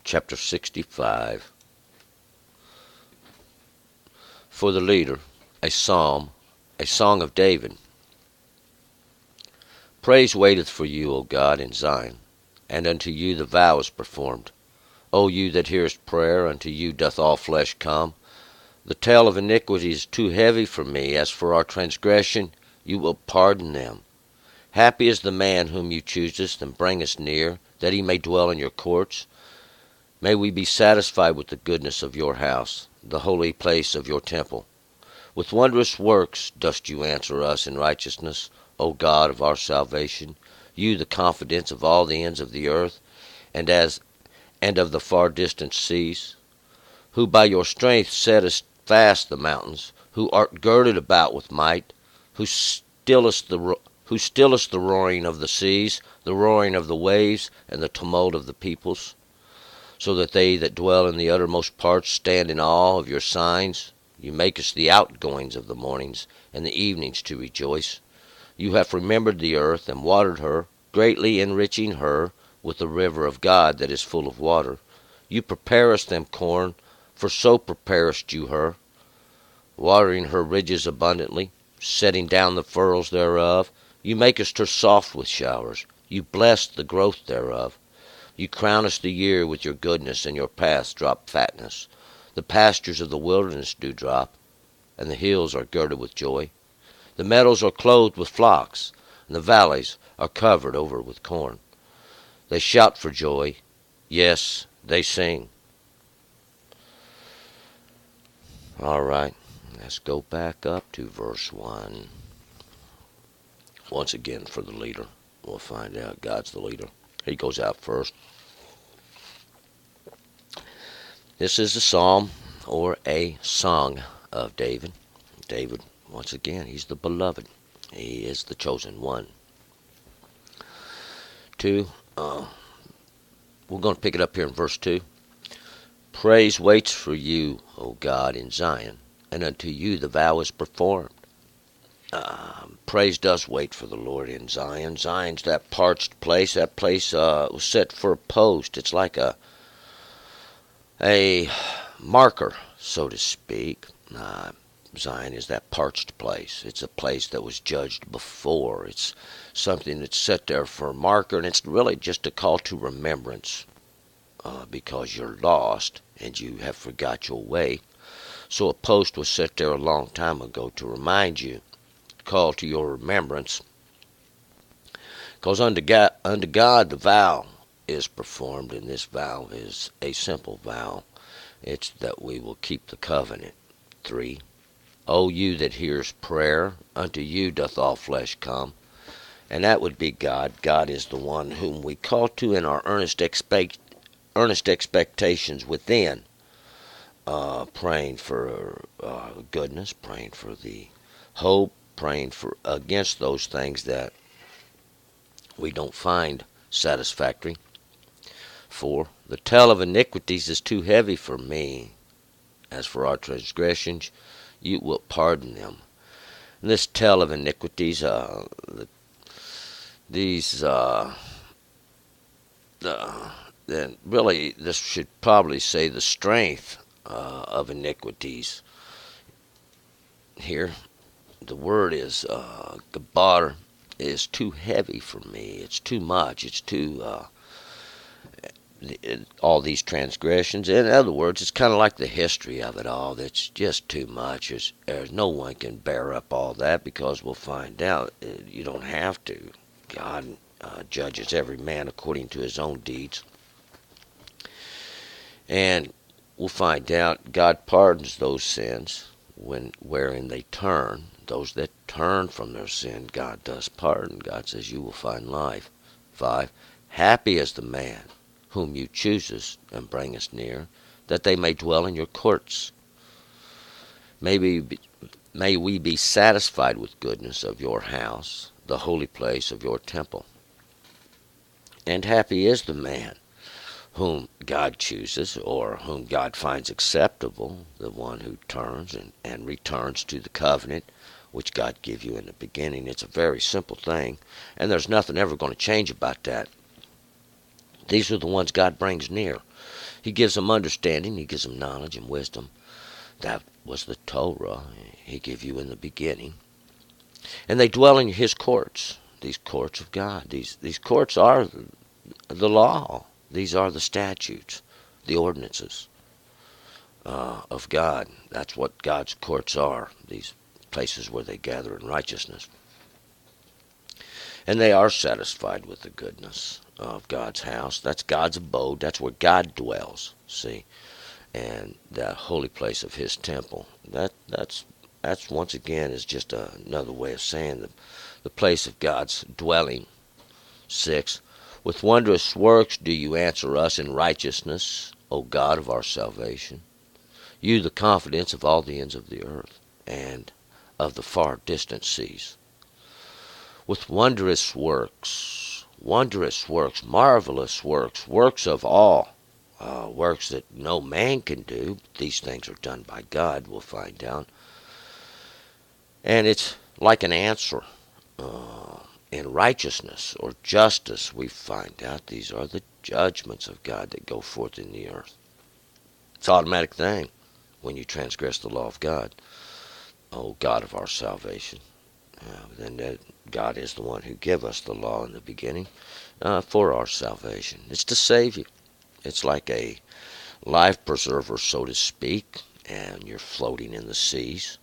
chapter 65. For the leader, a psalm, a song of David. Praise waiteth for you, O God, in Zion, and unto you the vow is performed. O you that hearest prayer, unto you doth all flesh come. The tale of iniquity is too heavy for me. As for our transgression, you will pardon them. Happy is the man whom you choosest and bringest near, that he may dwell in your courts. May we be satisfied with the goodness of your house, the holy place of your temple. With wondrous works dost you answer us in righteousness, O God of our salvation, you the confidence of all the ends of the earth, and of the far distant seas, who by your strength settest fast the mountains, who art girded about with might, who stillest the roaring of the seas, the roaring of the waves, and the tumult of the peoples, so that they that dwell in the uttermost parts stand in awe of your signs. You makest the outgoings of the mornings and the evenings to rejoice. You have remembered the earth, and watered her, greatly enriching her with the river of God that is full of water. You preparest them corn, for so preparest you her, watering her ridges abundantly, setting down the furrows thereof. You makest her soft with showers. You bless the growth thereof. You crownest the year with your goodness, and your paths drop fatness. The pastures of the wilderness do drop, and the hills are girded with joy. The meadows are clothed with flocks, and the valleys are covered over with corn. They shout for joy, yes, they sing. All right, let's go back up to verse 1. Once again, for the leader. We'll find out God's the leader. He goes out first. This is a psalm or a song of David. David, once again, he's the beloved. He is the chosen one. 2, we're going to pick it up here in verse 2. Praise waits for you, O God, in Zion, and unto you the vow is performed. Praise does wait for the Lord in Zion. Zion's that parched place. That place was set for a post. It's like a marker, so to speak. Zion is that parched place. It's a place that was judged before. It's something that's set there for a marker, and it's really just a call to remembrance because you're lost and you have forgot your way. So a post was set there a long time ago to remind you, call to your remembrance, because unto God the vow is performed, and this vow is a simple vow. It's that we will keep the covenant. 3. O you that hears prayer, unto you doth all flesh come. And that would be God. God is the one whom we call to in our earnest expectations within, praying for goodness, praying for the hope, praying for against those things that we don't find satisfactory. 4. The tale of iniquities is too heavy for me. As for our transgressions, you will pardon them. And this tale of iniquities, then really this should probably say the strength of iniquities. Here, the word is gabar is too heavy for me. It's too much. It's too all these transgressions. In other words, it's kind of like the history of it all. That's just too much. There's no one can bear up all that, because we'll find out you don't have to. God judges every man according to his own deeds. And we'll find out God pardons those sins wherein they turn. Those that turn from their sin, God does pardon. God says, you will find life. 5. Happy is the man whom you choosest and bringest near, that they may dwell in your courts. May we be satisfied with goodness of your house, the holy place of your temple. And happy is the man whom God chooses, or whom God finds acceptable, the one who turns and returns to the covenant which God gave you in the beginning. It's a very simple thing, and there's nothing ever going to change about that. These are the ones God brings near. He gives them understanding. He gives them knowledge and wisdom. That was the Torah he gave you in the beginning. And they dwell in his courts, these courts of God. These courts are the law. These are the statutes, the ordinances of God. That's what God's courts are, these places where they gather in righteousness. And they are satisfied with the goodness of God's house. That's God's abode. That's where God dwells, see, and that holy place of his temple. That's once again is just another way of saying the place of God's dwelling. 6. With wondrous works do you answer us in righteousness, O God of our salvation. You the confidence of all the ends of the earth and of the far distant seas. With wondrous works, marvelous works, works of awe, works that no man can do. These things are done by God, we'll find out. And it's like an answer in righteousness or justice. We find out these are the judgments of God that go forth in the earth. It's an automatic thing when you transgress the law of God. O God of our salvation. Then God is the one who gave us the law in the beginning for our salvation. It's to save you. It's like a life preserver, so to speak, and you're floating in the seas.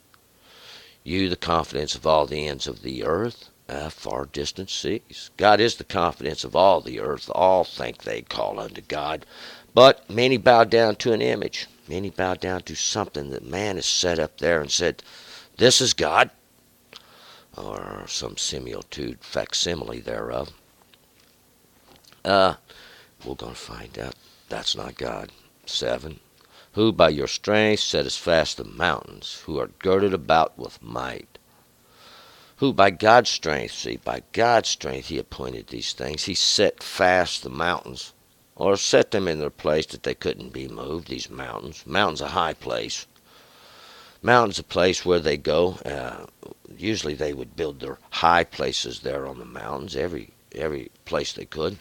You, the confidence of all the ends of the earth, far distant seas. God is the confidence of all the earth. All think they call unto God, but many bow down to an image. Many bow down to something that man has set up there and said, this is God, or some similitude, facsimile thereof. We're going to find out that's not God. 7. Who by your strength settest fast the mountains, who are girded about with might. Who by God's strength, see, by God's strength he appointed these things. He set fast the mountains, or set them in their place that they couldn't be moved, these mountains. Mountain's a high place. Mountain's a place where they go. Usually they would build their high places there on the mountains, every place they could.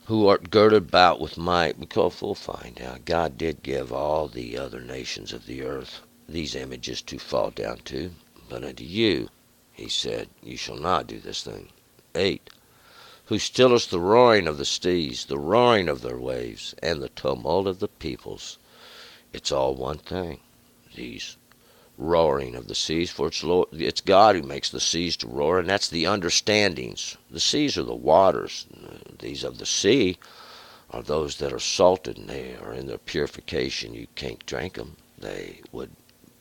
Who art girded about with might, because we'll find out God did give all the other nations of the earth these images to fall down to, but unto you, he said, you shall not do this thing. 8. Who stillest the roaring of the seas, the roaring of their waves, and the tumult of the peoples. It's all one thing, these roaring of the seas, for it's God who makes the seas to roar, and that's the understandings. The seas are the waters. These of the sea are those that are salted, and they are in their purification. You can't drink them. They would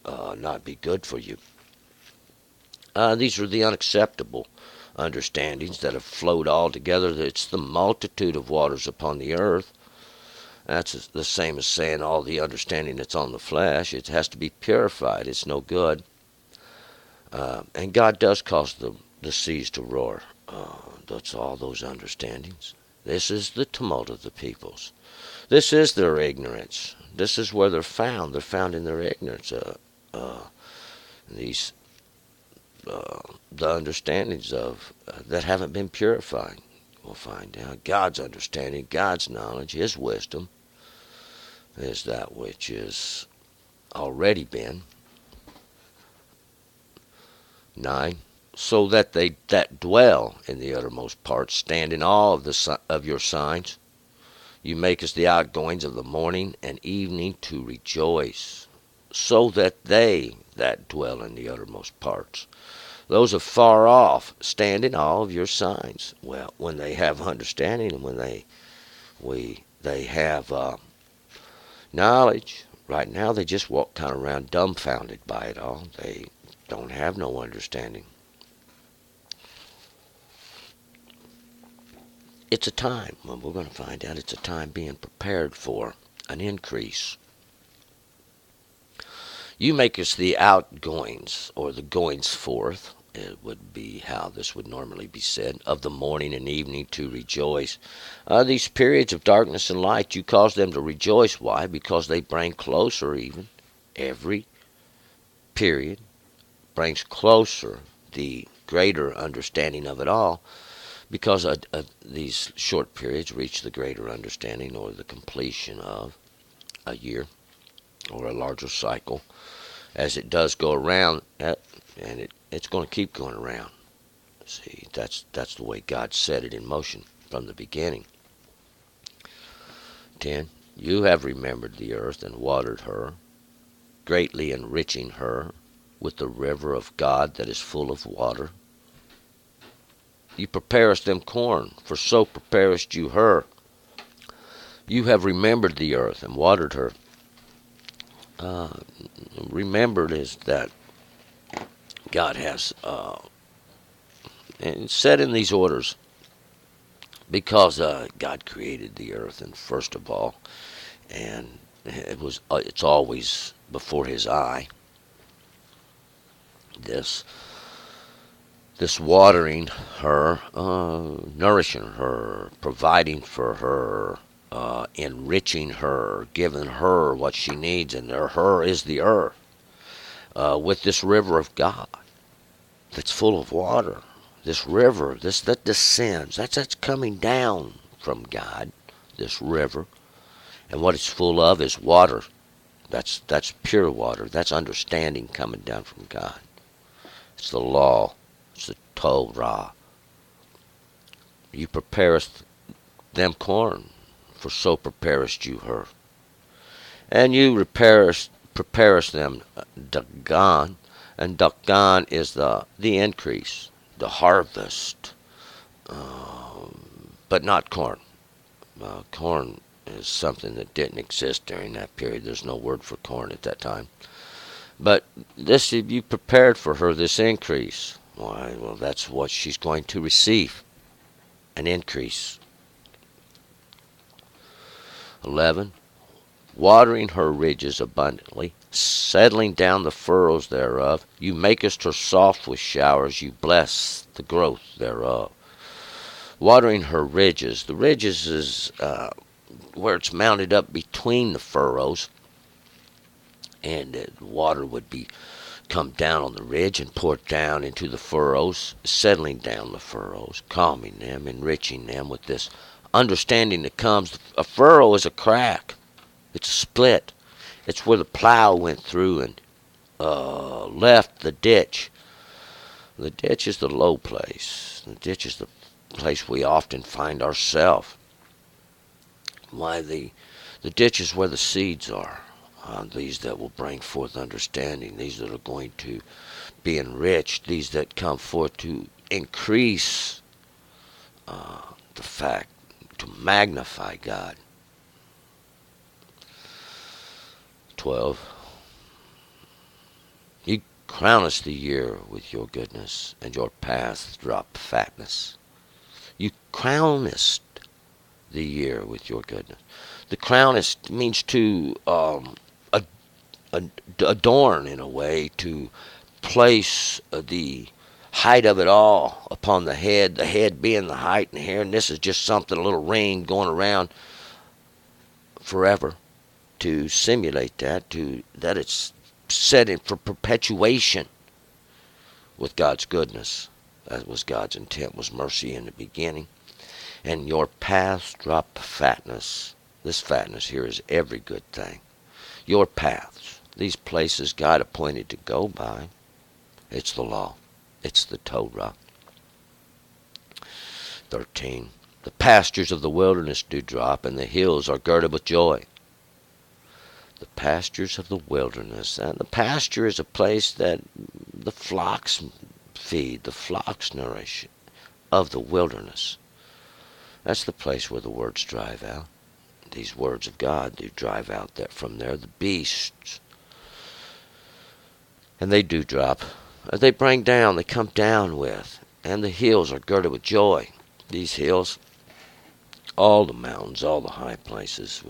not be good for you. These are the unacceptable understandings that have flowed all together. It's the multitude of waters upon the earth. That's the same as saying all the understanding that's on the flesh. It has to be purified. It's no good. And God does cause the seas to roar. That's all those understandings. This is the tumult of the peoples. This is their ignorance. This is where they're found. They're found in their ignorance. The understandings of that haven't been purified. We'll find out God's understanding, God's knowledge, his wisdom is that which is already been. 9. So that they that dwell in the uttermost parts stand in awe of your signs. You make us the outgoings of the morning and evening to rejoice, so that they that dwell in the uttermost parts, those afar off, stand in awe of your signs. Well, when they have understanding and when they have knowledge, right now they just walk kind of around dumbfounded by it all. They don't have no understanding. It's a time, well, we're going to find out it's a time being prepared for an increase. You make us the outgoings, or the goings forth, it would be how this would normally be said, of the morning and evening to rejoice. These periods of darkness and light, you cause them to rejoice. Why? Because they bring closer even. Every period brings closer the greater understanding of it all, because these short periods reach the greater understanding or the completion of a year or a larger cycle. As it does go around, and it's going to keep going around. See, that's the way God set it in motion from the beginning. 10. You have remembered the earth and watered her, greatly enriching her with the river of God that is full of water. You preparest them corn, for so preparest you her. You have remembered the earth and watered her. Remembered is that God has and set in these orders because God created the earth, and first of all, and it's always before His eye. This watering her, nourishing her, providing for her, enriching her, giving her what she needs, and her is the earth, with this river of God that's full of water. This river, that descends, that's coming down from God, this river, and what it's full of is water. That's pure water. That's understanding coming down from God. It's the law. It's the Torah. You preparest them corn, for so preparest you her. And you preparest them dagan, and dagan is the increase, the harvest, but not corn. Corn is something that didn't exist during that period. There's no word for corn at that time. But this, you prepared for her this increase. Why? Well, that's what she's going to receive, an increase. 11. Watering her ridges abundantly, settling down the furrows thereof. You makest her soft with showers. You bless the growth thereof. Watering her ridges. The ridges is where it's mounted up between the furrows, and the water would come down on the ridge and pour down into the furrows, settling down the furrows, calming them, enriching them with this understanding that comes. A furrow is a crack. It's a split. It's where the plow went through and left the ditch. The ditch is the low place. The ditch is the place we often find ourselves. Why, the ditch is where the seeds are. These that will bring forth understanding. These that are going to be enriched. These that come forth to increase the fact, to magnify God. 12. You crownest the year with your goodness, and your paths drop fatness. You crownest the year with your goodness. The crownest means to adorn, in a way, to place the height of it all upon the head being the height and hair, and this is just something, a little ring going around forever, to simulate that it's set in for perpetuation with God's goodness. That was God's intent, was mercy in the beginning. And your paths drop fatness. This fatness here is every good thing. Your paths, these places God appointed to go by, it's the law. It's the Torah. 13. The pastures of the wilderness do drop, and the hills are girded with joy. The pastures of the wilderness. And the pasture is a place that the flocks feed, the flocks nourish, of the wilderness. That's the place where the words drive out. These words of God do drive out that from there. The beasts, and they do drop. They bring down, they come down with, and the hills are girded with joy. These hills, all the mountains, all the high places,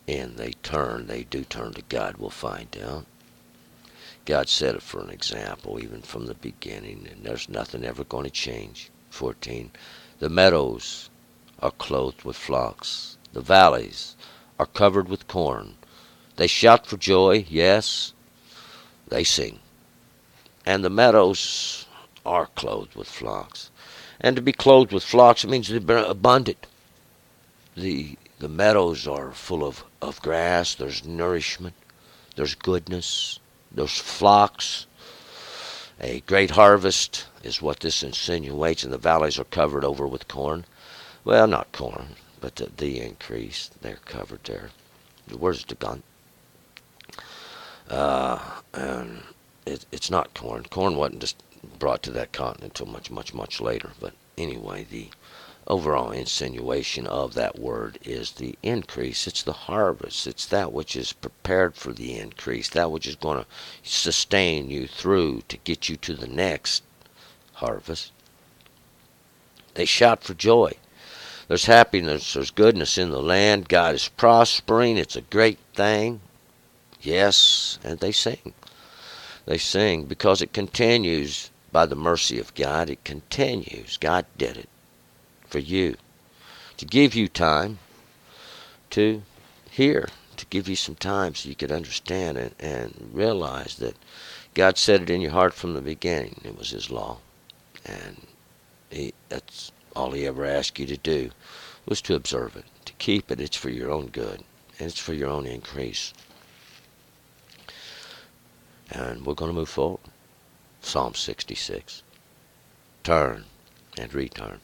and they do turn to God, we'll find out. God set it for an example, even from the beginning, and there's nothing ever going to change. 14. The meadows are clothed with flocks. The valleys are covered with corn. They shout for joy, yes, they sing. And the meadows are clothed with flocks. And to be clothed with flocks, it means to be abundant. The meadows are full of grass. There's nourishment. There's goodness. There's flocks. A great harvest is what this insinuates, and the valleys are covered over with corn. Well, not corn, but the increase. They're covered there. Where's the gun? And it's not corn. Corn wasn't just brought to that continent until much later. But anyway, the overall insinuation of that word is the increase. It's the harvest. It's that which is prepared for the increase, that which is going to sustain you through to get you to the next harvest. They shout for joy. There's happiness, there's goodness in the land. God is prospering. It's a great thing. Yes, and they sing. They sing because it continues by the mercy of God. It continues. God did it for you, to give you time to hear, to give you some time so you could understand and realize that God set it in your heart from the beginning. It was His law, and that's all He ever asked you to do, was to observe it, to keep it. It's for your own good, and it's for your own increase. And we're going to move forward. Psalm 66. Turn and return.